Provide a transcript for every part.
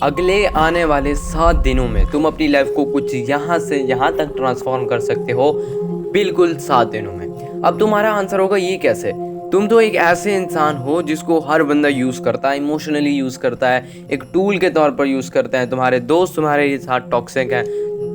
अगले आने वाले 7 दिनों में तुम अपनी लाइफ को कुछ यहाँ से यहाँ तक ट्रांसफॉर्म कर सकते हो, बिल्कुल 7 दिनों में। अब तुम्हारा आंसर होगा ये कैसे? तुम तो एक ऐसे इंसान हो जिसको हर बंदा यूज़ करता है, इमोशनली यूज़ करता है, एक टूल के तौर पर यूज़ करते हैं। तुम्हारे दोस्त तुम्हारे साथ टॉक्सिक हैं,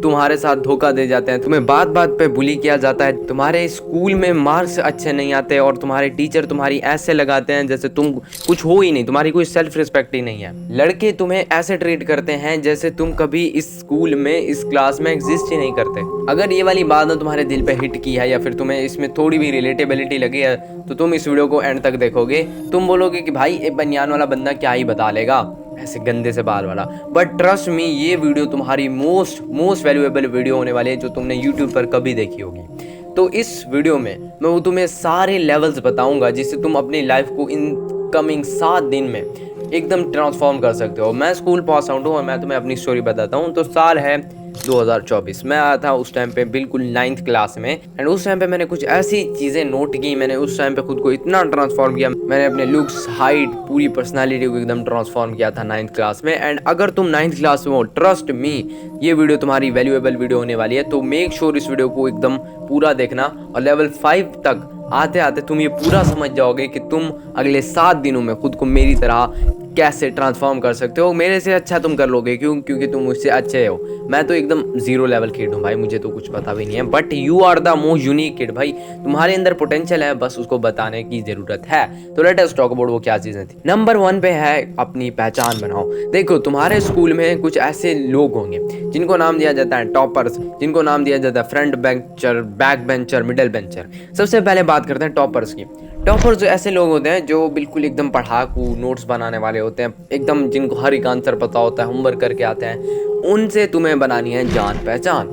तुम्हारे साथ धोखा दे जाते हैं, तुम्हें बात बात पे बुली किया जाता है, तुम्हारे स्कूल में मार्क्स अच्छे नहीं आते और तुम्हारे टीचर तुम्हारी ऐसे लगाते हैं जैसे तुम कुछ हो ही नहीं, तुम्हारी कोई सेल्फ रिस्पेक्ट ही नहीं है। लड़के तुम्हें ऐसे ट्रीट करते हैं जैसे तुम कभी इस स्कूल में, इस क्लास में एग्जिस्ट ही नहीं करते। अगर ये वाली बात तुम्हारे दिल पे हिट की है या फिर तुम्हें इसमें थोड़ी भी रिलेटेबिलिटी लगी है तो तुम इस वीडियो को एंड तक देखोगे। तुम बोलोगे कि भाई एक बनियान वाला बंदा क्या ही बता लेगा, ऐसे गंदे से बाल वाला। बट ट्रस्ट मी, ये वीडियो तुम्हारी मोस्ट वैल्यूएबल वीडियो होने वाली है जो तुमने यूट्यूब पर कभी देखी होगी। तो इस वीडियो में मैं वो तुम्हें सारे लेवल्स बताऊंगा जिससे तुम अपनी लाइफ को इन कमिंग 7 दिन में एकदम ट्रांसफॉर्म कर सकते हो। मैं स्कूल पास आउट हूँ और मैं तुम्हें अपनी स्टोरी बताता हूँ। तो साल है 2024। मैं आया था उस टाइम पे बिल्कुल 9th क्लास में, एंड उस टाइम पे मैंने कुछ ऐसी चीज़ें नोट की। मैंने उस टाइम पे खुद को इतना ट्रांसफॉर्म किया, मैंने अपने लुक्स, हाइट, पूरी पर्सनालिटी को एकदम ट्रांसफॉर्म किया था 9th क्लास में। एंड अगर तुम 9th क्लास में हो, ट्रस्ट मी, ये वीडियो तुम्हारी वैल्यूएबल वीडियो होने वाली है। तो मेक श्योर इस वीडियो को एकदम पूरा देखना और लेवल 5 तक आते आते तुम ये पूरा समझ जाओगे कि तुम अगले 7 दिनों में खुद को मेरी तरह कैसे ट्रांसफॉर्म कर सकते हो। मेरे से अच्छा तुम कर लोगे, क्योंकि तुम मुझसे अच्छे हो। मैं तो एकदम 0 लेवल किड हूँ भाई, मुझे तो कुछ पता भी नहीं है। But you are the most unique kid भाई, तुम्हारे अंदर पोटेंशियल है, बस उसको बताने की जरूरत है। तो लेट अस टॉक अबाउट वो क्या चीज़ें थी। नंबर 1 पे है अपनी पहचान बनाओ। देखो, तुम्हारे स्कूल में कुछ ऐसे लोग होंगे जिनको नाम दिया जाता है टॉपर्स, जिनको नाम दिया जाता है front bencher, back bencher, middle bencher. सबसे पहले बात करते हैं टॉपर्स की। टॉपर्स ऐसे लोग होते हैं जो बिल्कुल एकदम पढ़ाकू, नोट्स बनाने वाले होते हैं, एकदम जिनको हर एक आंसर पता होता है, होमवर्क करके आते हैं। उनसे तुम्हें बनानी है जान पहचान।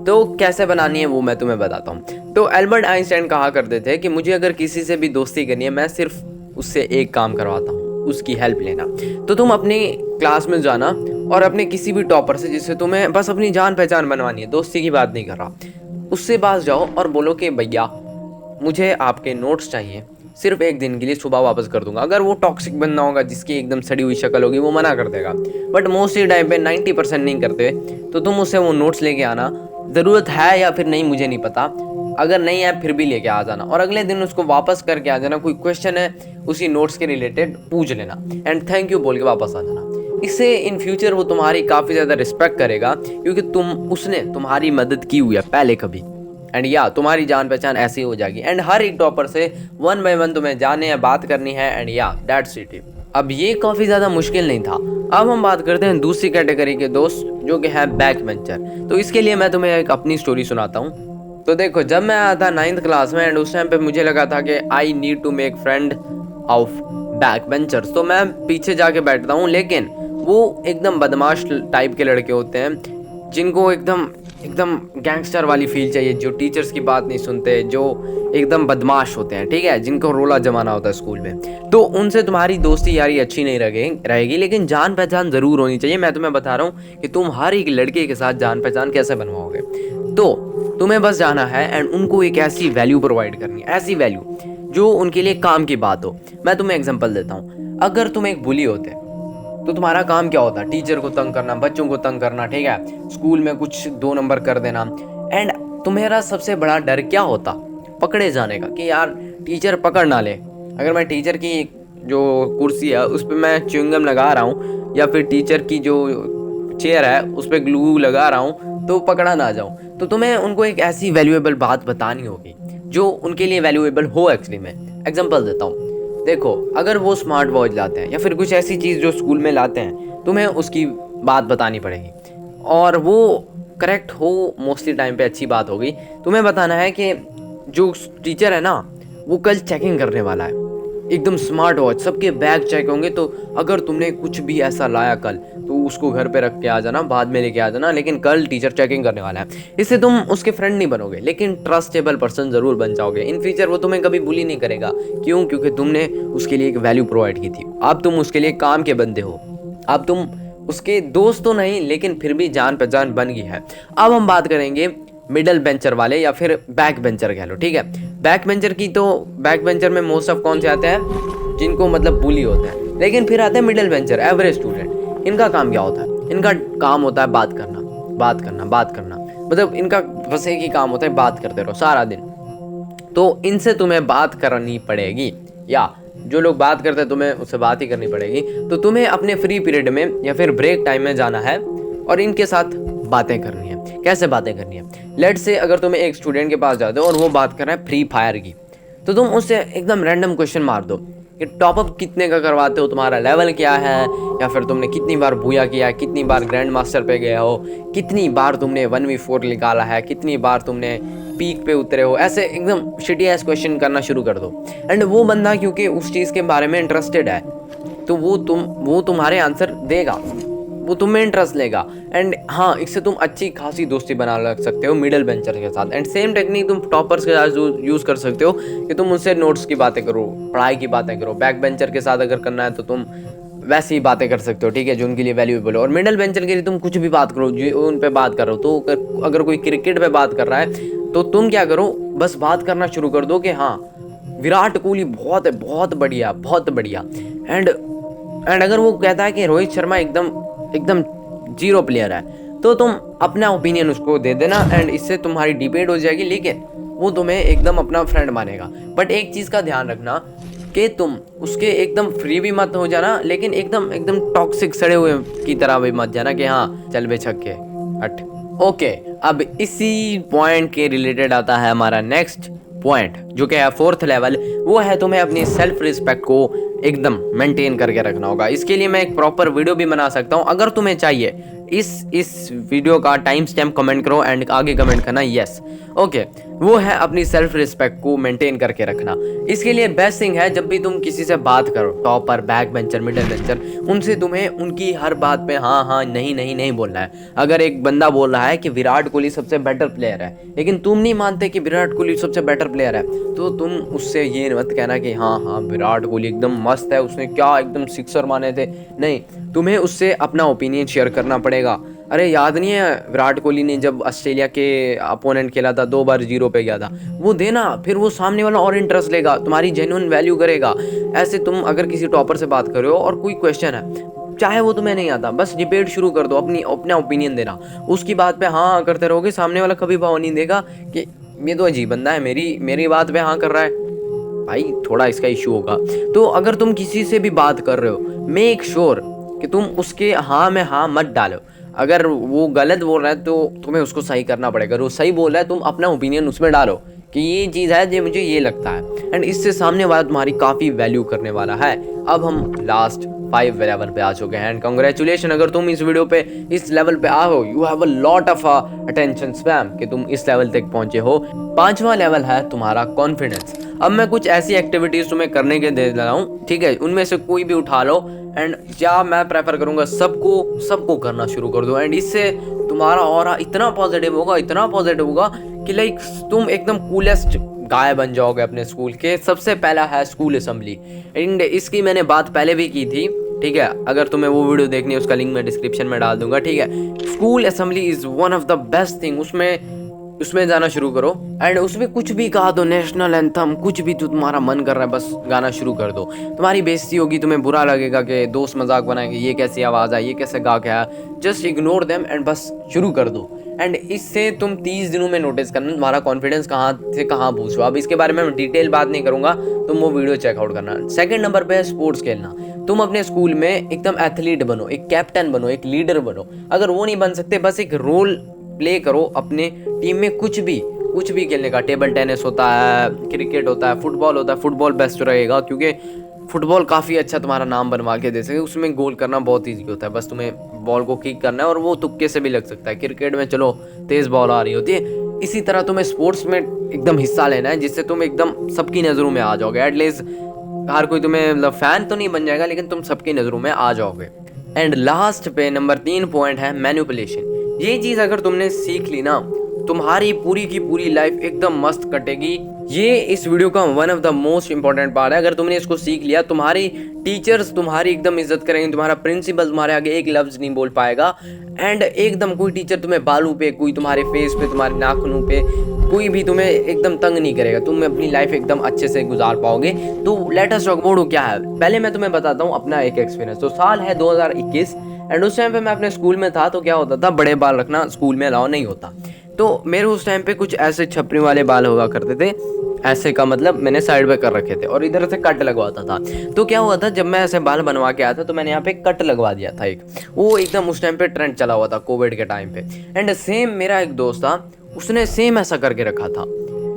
तो कैसे बनानी है वो मैं तुम्हें बताता हूँ। तो एल्बर्ट आइंस्टाइन कहा करते थे कि मुझे अगर किसी से भी दोस्ती करनी है, मैं सिर्फ उससे एक काम करवाता हूँ, उसकी हेल्प लेना। तो तुम अपनी क्लास में जाना और अपने किसी भी टॉपर से, जिससे तुम्हें बस अपनी जान पहचान बनवानी है, दोस्ती की बात नहीं कर रहा, उससे पास जाओ और बोलो कि भैया मुझे आपके नोट्स चाहिए, सिर्फ 1 दिन के लिए, सुबह वापस कर दूंगा। अगर वो टॉक्सिक बंदा होगा जिसकी एकदम सड़ी हुई शक्ल होगी, वो मना कर देगा। बट मोस्टली टाइम पे 90% नहीं करते। तो तुम उससे वो नोट्स लेके आना, ज़रूरत है या फिर नहीं मुझे नहीं पता, अगर नहीं है फिर भी लेके आ जाना, और अगले दिन उसको वापस करके आ जाना। कोई क्वेश्चन है उसी नोट्स के रिलेटेड पूछ लेना एंड थैंक यू बोल के वापस आ जाना। इससे इन फ्यूचर वो तुम्हारी काफ़ी ज़्यादा रिस्पेक्ट करेगा, क्योंकि उसने तुम्हारी मदद की हुई है पहले कभी। एंड या तुम्हारी जान पहचान ऐसी हो जाएगी। एंड हर एक टॉपर से 1 by 1 तुम्हें जाने या बात करनी है। एंड या दैट्स इट। अब ये काफ़ी ज़्यादा मुश्किल नहीं था। अब हम बात करते हैं दूसरी कैटेगरी के दोस्त, जो कि है बैक बेंचर। तो इसके लिए मैं तुम्हें एक अपनी स्टोरी सुनाता हूँ। तो देखो, जब मैं आया था 9th क्लास में, एंड उस टाइम पे मुझे लगा था कि I need to make friend of back benchers. तो मैं पीछे जाके बैठता हूँ, लेकिन वो एकदम बदमाश टाइप के लड़के होते हैं जिनको एकदम गैंगस्टर वाली फील चाहिए, जो टीचर्स की बात नहीं सुनते, जो एकदम बदमाश होते हैं, ठीक है, जिनको रोला जमाना होता है स्कूल में। तो उनसे तुम्हारी दोस्ती यारी अच्छी नहीं रहेगी, लेकिन जान पहचान ज़रूर होनी चाहिए। मैं तुम्हें बता रहा हूँ कि तुम हर एक लड़के के साथ जान पहचान कैसे बनवाओगे। तो तुम्हें बस जाना है एंड उनको एक ऐसी वैल्यू प्रोवाइड करनी है, ऐसी वैल्यू जो उनके लिए काम की बात हो। मैं तुम्हें एग्जाम्पल देता हूँ। अगर तुम एक बुली होते तो तुम्हारा काम क्या होता? टीचर को तंग करना, बच्चों को तंग करना, ठीक है, स्कूल में कुछ 2 नंबर कर देना। एंड तुम्हारा सबसे बड़ा डर क्या होता? पकड़े जाने का, कि यार टीचर पकड़ ना ले। अगर मैं टीचर की जो कुर्सी है उस पर मैं च्युइंगम लगा रहा हूँ, या फिर टीचर की जो चेयर है उस पर ग्लू लगा रहा हूँ, तो पकड़ा ना जाऊँ। तो तुम्हें उनको एक ऐसी वैल्यूएबल बात बतानी होगी जो उनके लिए वैल्यूएबल हो। एक्चुअली मैं एग्जाम्पल देता हूँ। देखो, अगर वो स्मार्ट वॉच लाते हैं या फिर कुछ ऐसी चीज़ जो स्कूल में लाते हैं, तुम्हें उसकी बात बतानी पड़ेगी और वो करेक्ट हो, मोस्टली टाइम पे अच्छी बात होगी। तुम्हें बताना है कि जो टीचर है ना, वो कल चेकिंग करने वाला है, एकदम स्मार्ट वॉच, सबके बैग चेक होंगे। तो अगर तुमने कुछ भी ऐसा लाया कल, तो उसको घर पे रख के आ जाना, बाद में लेके आ जाना, लेकिन कल टीचर चेकिंग करने वाला है। इससे तुम उसके फ्रेंड नहीं बनोगे, लेकिन ट्रस्टेबल पर्सन ज़रूर बन जाओगे। इन फ्यूचर वो तुम्हें कभी बुली नहीं करेगा। क्यों? क्योंकि तुमने उसके लिए एक वैल्यू प्रोवाइड की थी। अब तुम उसके लिए काम के बंदे हो। अब तुम उसके दोस्त तो नहीं, लेकिन फिर भी जान पहचान बन गई है। अब हम बात करेंगे मिडल बेंचर वाले या फिर बैक बेंचर कह लो, ठीक है। बैक बेंचर की, तो बैक बेंचर में मोस्ट ऑफ कौन से आते हैं? जिनको मतलब बुली होते हैं। लेकिन फिर आते हैं मिडल बेंचर, एवरेज स्टूडेंट। इनका काम क्या होता है? इनका काम होता है बात करना, बात करना, बात करना। मतलब इनका बस एक ही काम होता है, बात करते रहो सारा दिन। तो इनसे तुम्हें बात करनी पड़ेगी, या जो लोग बात करते हैं तुम्हें उससे बात ही करनी पड़ेगी। तो तुम्हें अपने फ्री पीरियड में या फिर ब्रेक टाइम में जाना है और इनके साथ बातें करनी है। कैसे बातें करनी है? लेट्स से अगर तुम्हें एक स्टूडेंट के पास जाते हो और वो बात कर रहा है फ्री फायर की, तो तुम उससे एकदम रैंडम क्वेश्चन मार दो कि टॉपअप कितने का करवाते हो, तुम्हारा लेवल क्या है, या फिर तुमने कितनी बार बूया किया है, कितनी बार ग्रैंड मास्टर पे गए हो, कितनी बार तुमने 1v4 निकाला है, कितनी बार तुमने पीक पे उतरे हो। ऐसे एकदम शिटी एस क्वेश्चन करना शुरू कर दो। एंड वो बंदा क्योंकि उस चीज़ के बारे में इंटरेस्टेड है, तो वो तुम्हारे आंसर देगा, वो तुम्हें इंटरेस्ट लेगा। एंड हाँ, इससे तुम अच्छी खासी दोस्ती बना लग सकते हो मिडल बेंचर के साथ। एंड सेम टेक्निक तुम टॉपर्स के साथ यूज़ कर सकते हो कि तुम उनसे नोट्स की बातें करो, पढ़ाई की बातें करो। बैक बेंचर के साथ अगर करना है तो तुम वैसी बातें कर सकते हो, ठीक है, जो उनके लिए वैल्यूएबल हो। और मिडल बेंचर के लिए तुम कुछ भी बात करो, जो उन पे बात कर रहे हो। तो अगर कोई क्रिकेट पे बात कर रहा है तो तुम क्या करो, बस बात करना शुरू कर दो कि हाँ विराट कोहली बहुत है, बहुत बढ़िया, बहुत बढ़िया। एंड अगर वो कहता है कि रोहित शर्मा एकदम जीरो प्लेयर है, तो तुम अपना ओपिनियन उसको दे देना एंड इससे तुम्हारी डिबेट हो जाएगी, लेकिन वो तुम्हें एकदम अपना फ्रेंड मानेगा। बट एक चीज़ का ध्यान रखना कि तुम उसके एकदम फ्री भी मत हो जाना, लेकिन एकदम टॉक्सिक सड़े हुए की तरह भी मत जाना कि हाँ चल बे छक्के हट। ओके, अब इसी पॉइंट के रिलेटेड आता है हमारा नेक्स्ट पॉइंट, जो कि है 4th लेवल। वो है तुम्हें अपनी सेल्फ रिस्पेक्ट को एकदम मेंटेन करके रखना होगा। इसके लिए मैं एक प्रॉपर वीडियो भी बना सकता हूँ, अगर तुम्हें चाहिए। इस वीडियो का टाइम स्टैम्प कमेंट करो एंड आगे कमेंट करना यस। ओके, वो है अपनी सेल्फ रिस्पेक्ट को मेंटेन करके रखना। इसके लिए बेस्ट थिंग है, जब भी तुम किसी से बात करो, topper, back bencher, middle bencher, उनसे तुम्हें उनकी हर बात पे हाँ हाँ नहीं बोलना है। अगर एक बंदा बोल रहा है कि विराट कोहली सबसे बेटर प्लेयर है, लेकिन तुम नहीं मानते कि विराट कोहली सबसे बेटर प्लेयर है, तो तुम उससे ये मत कहना कि हाँ विराट कोहली एकदम मस्त है, उसने क्या एकदम सिक्सर माने थे। नहीं, तुम्हें उससे अपना ओपिनियन शेयर करना पड़ेगा। अरे याद नहीं है विराट कोहली ने जब ऑस्ट्रेलिया के अपोनेंट खेला था 2 बार 0 पे गया था, वो देना, फिर वो सामने वाला और इंटरेस्ट लेगा, तुम्हारी जेन्युइन वैल्यू करेगा। ऐसे तुम अगर किसी टॉपर से बात कर रहे हो और कोई क्वेश्चन है, चाहे वो तुम्हें नहीं आता, बस डिबेट शुरू कर दो, अपना ओपिनियन देना। उसकी बात पे हाँ करते रहोगे, सामने वाला कभी भाव नहीं देगा कि ये तो अजीब बंदा है, मेरी बात पे हाँ कर रहा है, भाई थोड़ा इसका इशू होगा। तो अगर तुम किसी से भी बात कर रहे हो, मेक श्योर कि तुम उसके हाँ में हाँ मत डालो। अगर वो गलत बोल रहा है तो तुम्हें उसको सही करना पड़ेगा। अगर वो सही बोल रहा है, तुम अपना ओपिनियन उसमें डालो कि ये चीज़ है, ये मुझे ये लगता है। एंड इससे सामने वाला तुम्हारी काफ़ी वैल्यू करने वाला है। अब हम लास्ट 5 लेवल पे आ चुके हैं एंड कंग्रेचुलेशन, अगर तुम इस वीडियो पे इस लेवल पे आ हो, you have a lot of attention span कि तुम इस लेवल तक पहुंचे हो। 5वां लेवल है तुम्हारा कॉन्फिडेंस। अब मैं कुछ ऐसी एक्टिविटीज़ तुम्हें करने के दे रहा हूँ, ठीक है, उनमें से कोई भी उठा लो। एंड क्या मैं प्रेफर करूँगा, सबको करना शुरू कर दो। एंड इससे तुम्हारा ऑरा इतना पॉजिटिव होगा कि लाइक तुम एकदम कूलेस्ट गाय बन जाओगे अपने स्कूल के। सबसे पहला है स्कूल असेंबली, एंड इसकी मैंने बात पहले भी की थी, ठीक है, अगर तुम्हें वो वीडियो देखनी है उसका लिंक मैं डिस्क्रिप्शन में डाल दूंगा, ठीक है। School assembly is one of the best thing, उसमें जाना शुरू करो। एंड उसमें कुछ भी कहा दो, नेशनल एंथम, कुछ भी तो तुम्हारा मन कर रहा है बस गाना शुरू कर दो। तुम्हारी बेइज्जती होगी, तुम्हें बुरा लगेगा कि दोस्त मजाक बनाएंगे, ये कैसी आवाज़ है, ये कैसे गा के आया, जस्ट इग्नोर देम एंड बस शुरू कर दो। एंड इससे तुम 30 दिनों में नोटिस करना तुम्हारा कॉन्फिडेंस कहाँ से कहाँ पहुँचो। अब इसके बारे में मैं डिटेल बात नहीं करूँगा, तुम वो वीडियो चेकआउट करना। सेकंड नंबर पे है स्पोर्ट्स खेलना। तुम अपने स्कूल में एकदम एथलीट बनो, एक कैप्टन बनो, एक लीडर बनो। अगर वो नहीं बन सकते, बस एक रोल प्ले करो अपने टीम में। कुछ भी खेलने का, टेबल टेनिस होता है, क्रिकेट होता है, फुटबॉल होता है। फुटबॉल बेस्ट रहेगा क्योंकि फुटबॉल काफ़ी अच्छा तुम्हारा नाम बनवा के दे सके। उसमें गोल करना बहुत ईजी होता है, बस तुम्हें बॉल को किक करना है और वो तुक्के से भी लग सकता है। क्रिकेट में चलो तेज़ बॉल आ रही होती है। इसी तरह तुम्हें स्पोर्ट्स में एकदम हिस्सा लेना है, जिससे तुम एकदम सबकी नज़रों में आ जाओगे। एटलीस्ट हर कोई तुम्हें मतलब फ़ैन तो नहीं बन जाएगा, लेकिन तुम सबकी नज़रों में आ जाओगे। एंड लास्ट पे नंबर 3 पॉइंट है मैनिपुलेशन। ये चीज़ अगर तुमने सीख ली ना, तुम्हारी पूरी की पूरी लाइफ एकदम मस्त कटेगी। ये इस वीडियो का one of the most important part है। अगर तुमने इसको सीख लिया, तुम्हारी टीचर्स तुम्हारी एकदम इज्जत करेंगे, तुम्हारा प्रिंसिपल तुम्हारे आगे एक लफ्ज़ नहीं बोल पाएगा। एंड एकदम कोई टीचर तुम्हें बालों पे, कोई तुम्हारे फेस पे, तुम्हारे नाखूनों पे, कोई भी तुम्हें एकदम तंग नहीं करेगा। तुम अपनी लाइफ एकदम अच्छे से गुजार पाओगे। तो लेट अस टॉक अबाउट क्या है। पहले मैं तुम्हें बताता हूँ अपना एक एक्सपीरियंस। तो साल है 2021 एंड उस टाइम पे मैं अपने स्कूल में था, तो क्या होता था, बड़े बाल रखना स्कूल में अलाउ नहीं होता। तो मेरे उस टाइम पे कुछ ऐसे छपरी वाले बाल हुआ करते थे, ऐसे का मतलब मैंने साइड पे कर रखे थे और इधर से कट लगवाता था। तो क्या हुआ था, जब मैं ऐसे बाल बनवा के आया था तो मैंने यहाँ पे कट लगवा दिया था एक, वो एकदम उस टाइम पे ट्रेंड चला हुआ था कोविड के टाइम पे। एंड सेम मेरा एक दोस्त था, उसने सेम ऐसा करके रखा था।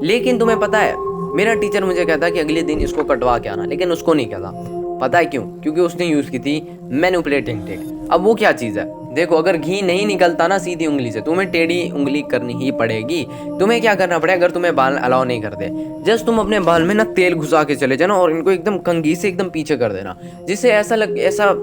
लेकिन तुम्हें पता है, मेरा टीचर मुझे कहता कि अगले दिन इसको कटवा के आना, लेकिन उसको नहीं कहता। पता है क्यों? क्योंकि उसने यूज़ की थी मैनिपुलेटिंग टेक। अब वो क्या चीज़ है, देखो, अगर घी नहीं निकलता ना सीधी उंगली से, तुम्हें टेढ़ी उंगली करनी ही पड़ेगी। तुम्हें क्या करना पड़ेगा, अगर तुम्हें बाल अलाउ नहीं करते, जस्ट तुम अपने बाल में ना तेल घुसा के चले जाना और इनको एकदम कंघी से एकदम पीछे कर देना, जिससे ऐसा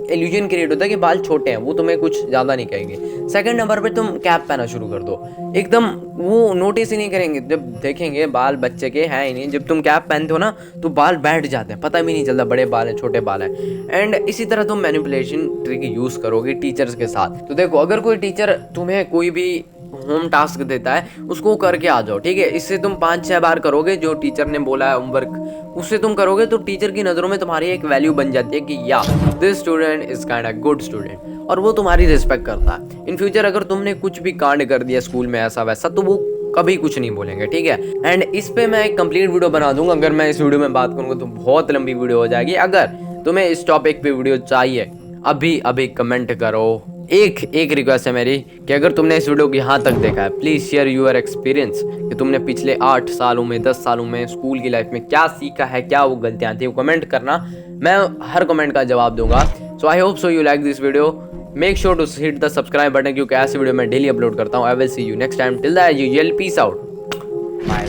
इल्यूजन क्रिएट होता है कि बाल छोटे हैं, वो तुम्हें कुछ ज़्यादा नहीं कहेंगे। सेकंड नंबर पे तुम कैप पहना शुरू कर दो, एकदम वो नोटिस ही नहीं करेंगे। जब देखेंगे बाल बच्चे के हैं ही नहीं, जब तुम कैप पहनते हो ना तो बाल बैठ जाते हैं, पता भी नहीं चलता बड़े बाल हैं छोटे बाल हैं। एंड इसी तरह तुम मैनिपुलेशन ट्रिक यूज़ करोगे टीचर्स के साथ। तो देखो, अगर कोई टीचर तुम्हें कोई भी होम टास्क देता है, उसको करके आ जाओ, ठीक है। इससे तुम 5-6 बार करोगे जो टीचर ने बोला है होमवर्क, उससे तुम करोगे तो टीचर की नज़रों में तुम्हारी एक वैल्यू बन जाती है कि या this student is kind of good student, और वो तुम्हारी रिस्पेक्ट करता है। इन फ्यूचर अगर तुमने कुछ भी कांड कर दिया स्कूल में ऐसा वैसा, तो वो कभी कुछ नहीं बोलेंगे, ठीक है। एंड इस पे मैं एक कंप्लीट वीडियो बना दूंगा। अगर मैं इस वीडियो में बात करूंगा तो बहुत लंबी वीडियो हो जाएगी। अगर तुम्हें इस टॉपिक पे वीडियो चाहिए, अभी कमेंट करो। एक रिक्वेस्ट है मेरी कि अगर तुमने इस वीडियो को यहाँ तक देखा है, प्लीज़ शेयर यूर एक्सपीरियंस कि तुमने पिछले 8 सालों में 10 सालों में स्कूल की लाइफ में क्या सीखा है, क्या वो गलतियाँ थी, वो कमेंट करना। मैं हर कमेंट का जवाब दूंगा। So I hope so you like this video. Make sure to hit the subscribe button, क्योंकि ऐसे वीडियो मैं डेली अपलोड करता हूँ। I will see you next time. Till that you peace out, bye.